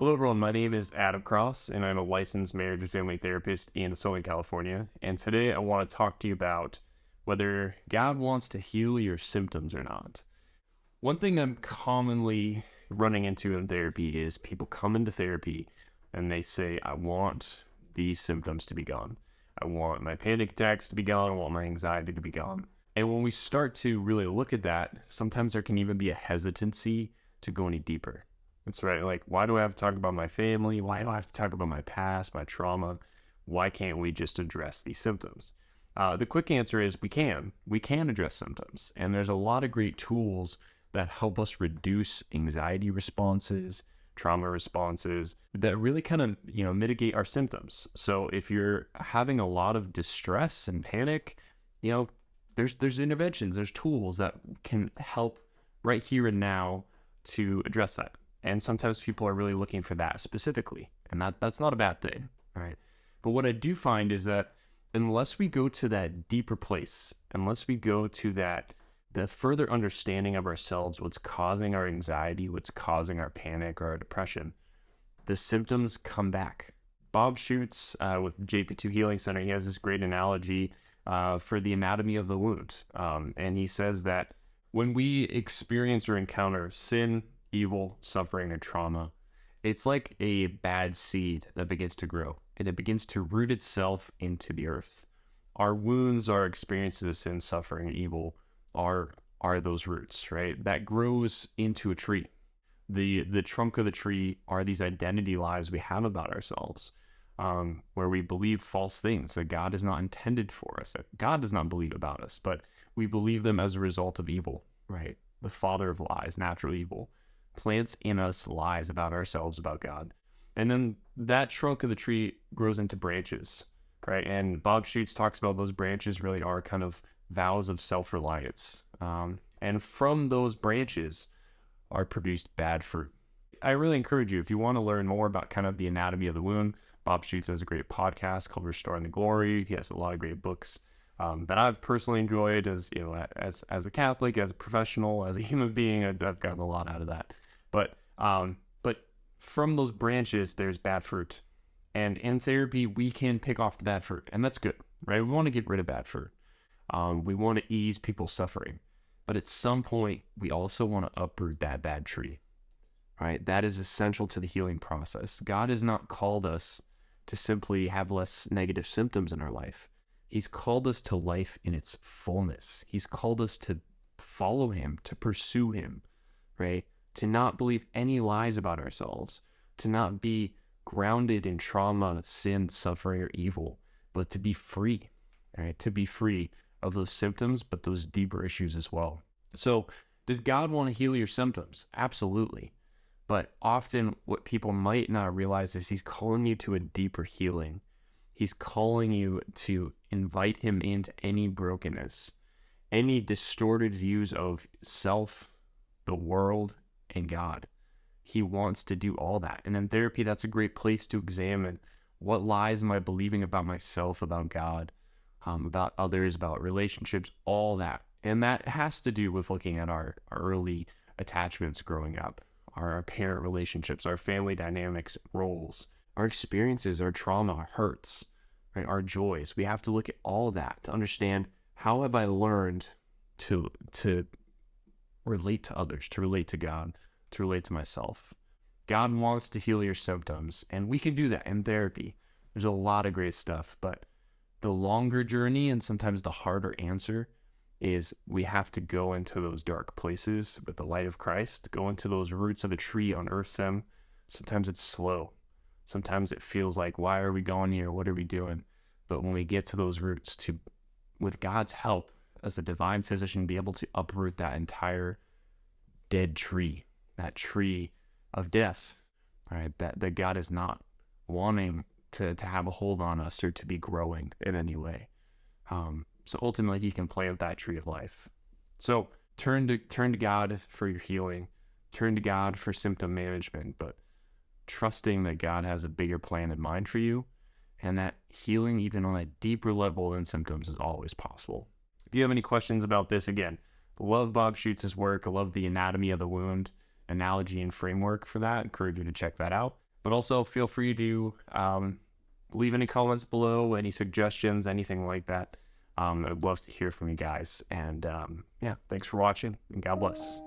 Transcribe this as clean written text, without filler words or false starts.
Hello, everyone. My name is Adam Cross, and I'm a licensed marriage and family therapist in Southern California. And today I want to talk to you about whether God wants to heal your symptoms or not. One thing I'm commonly running into in therapy is people come into therapy and they say, I want these symptoms to be gone. I want my panic attacks to be gone. I want my anxiety to be gone. And when we start to really look at that, sometimes there can even be a hesitancy to go any deeper. That's right. Like, why do I have to talk about my family? Why do I have to talk about my past, my trauma? Why can't we just address these symptoms? The quick answer is we can. We can address symptoms. And there's a lot of great tools that help us reduce anxiety responses, trauma responses that really kind of, mitigate our symptoms. So if you're having a lot of distress and panic, there's interventions, there's tools that can help right here and now to address that. And sometimes people are really looking for that specifically, and that's not a bad thing, right? But what I do find is that unless we go to that deeper place, unless we go to the further understanding of ourselves, what's causing our anxiety, what's causing our panic or our depression, the symptoms come back. Bob Schutz with JP2 Healing Center, he has this great analogy for the anatomy of the wound. And he says that when we experience or encounter sin, evil, suffering, or trauma, it's like a bad seed that begins to grow, and it begins to root itself into the earth. Our wounds, our experiences of sin, suffering, and evil are those roots, right? That grows into a tree. The trunk of the tree are these identity lies we have about ourselves, where we believe false things that God is not intended for us, that God does not believe about us, but we believe them as a result of evil, right? The father of lies, natural evil, plants in us lies about ourselves, about God. And then that trunk of the tree grows into branches, right? And Bob Schutz talks about those branches really are kind of vows of self-reliance. And from those branches are produced bad fruit. I really encourage you, if you want to learn more about kind of the anatomy of the wound, Bob Schutz has a great podcast called Restoring the Glory. He has a lot of great books that I've personally enjoyed as a Catholic, as a professional, as a human being. I've gotten a lot out of that. But from those branches, there's bad fruit. And in therapy, we can pick off the bad fruit, and that's good, right? We want to get rid of bad fruit. We want to ease people's suffering. But at some point, we also want to uproot that bad tree, right? That is essential to the healing process. God has not called us to simply have less negative symptoms in our life. He's called us to life in its fullness. He's called us to follow him, to pursue him, right? To not believe any lies about ourselves, to not be grounded in trauma, sin, suffering, or evil, but to be free, right? To be free of those symptoms, but those deeper issues as well. So does God want to heal your symptoms? Absolutely. But often what people might not realize is he's calling you to a deeper healing. He's calling you to invite him into any brokenness, any distorted views of self, the world, and God. He wants to do all that. And in therapy, that's a great place to examine what lies am I believing about myself, about God, about others, about relationships, all that. And that has to do with looking at our early attachments growing up, our parent relationships, our family dynamics, roles, our experiences, our trauma, our hurts, right? Our joys. We have to look at all that to understand, how have I learned to relate to others, to relate to God, to relate to myself. God wants to heal your symptoms, and we can do that in therapy. There's a lot of great stuff, but the longer journey and sometimes the harder answer is we have to go into those dark places with the light of Christ, go into those roots of a tree, unearth them. Sometimes it's slow. Sometimes it feels like, why are we going here? What are we doing? But when we get to those roots, with God's help as a divine physician, be able to uproot that entire dead tree, that tree of death, right? That God is not wanting to have a hold on us or to be growing in any way. So ultimately, he can plant that tree of life. So turn to God for your healing, turn to God for symptom management, but trusting that God has a bigger plan in mind for you, and that healing, even on a deeper level than symptoms, is always possible. If you have any questions about this, again, love Bob Schutz's work. I love the anatomy of the wound analogy and framework for that. I encourage you to check that out. But also feel free to leave any comments below, any suggestions, anything like that. I'd love to hear from you guys. And yeah, thanks for watching, and God bless.